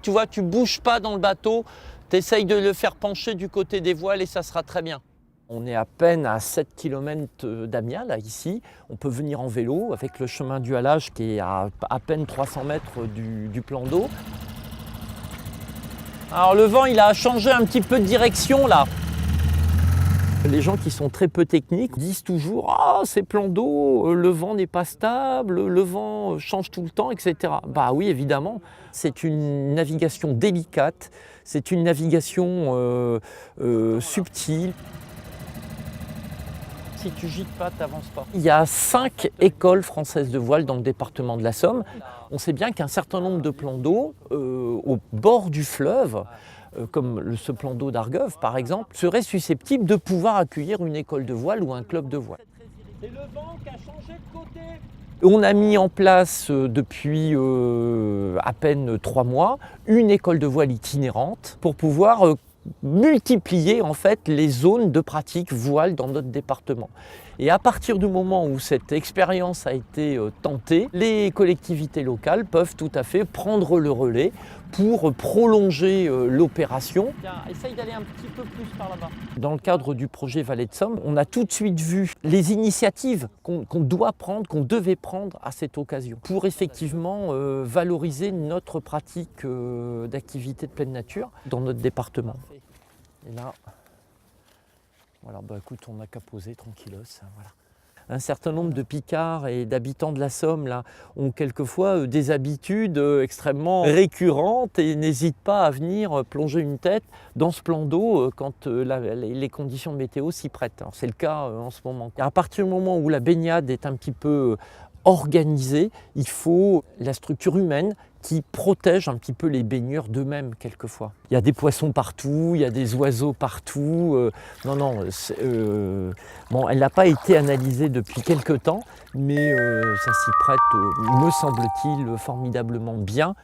Tu vois, tu bouges pas dans le bateau, tu essayes de le faire pencher du côté des voiles et ça sera très bien. On est à peine à 7 km d'Amiens, là, ici. On peut venir en vélo avec le chemin du halage qui est à peine 300 mètres du plan d'eau. Alors le vent, il a changé un petit peu de direction, là. Les gens qui sont très peu techniques disent toujours « Ah, ces plans d'eau, le vent n'est pas stable, le vent change tout le temps, etc. » Bah oui, évidemment, c'est une navigation délicate, c'est une navigation subtile. Si tu gîtes pas, tu n'avances pas. Il y a 5 écoles françaises de voile dans le département de la Somme. On sait bien qu'un certain nombre de plans d'eau au bord du fleuve, comme ce plan d'eau d'Argueuve par exemple, seraient susceptibles de pouvoir accueillir une école de voile ou un club de voile. C'est le vent qui a changé de côté. On a mis en place depuis à peine 3 mois une école de voile itinérante pour pouvoir multiplier en fait les zones de pratique voile dans notre département. Et à partir du moment où cette expérience a été tentée, les collectivités locales peuvent tout à fait prendre le relais pour prolonger l'opération. Essaye d'aller un petit peu plus par là-bas. Dans le cadre du projet Vallée de Somme, on a tout de suite vu les initiatives qu'on doit prendre, qu'on devait prendre à cette occasion pour effectivement valoriser notre pratique d'activité de pleine nature dans notre département. Et là, voilà, bah écoute, on n'a qu'à poser tranquillos. Voilà. Un certain nombre de picards et d'habitants de la Somme là, ont quelquefois des habitudes extrêmement récurrentes et n'hésitent pas à venir plonger une tête dans ce plan d'eau quand les conditions de météo s'y prêtent. C'est le cas en ce moment. À partir du moment où la baignade est un petit peu organisée, il faut la structure humaine qui protège un petit peu les baigneurs d'eux-mêmes quelquefois. Il y a des poissons partout, il y a des oiseaux partout. Bon, elle n'a pas été analysée depuis quelque temps, mais ça s'y prête, me semble-t-il, formidablement bien.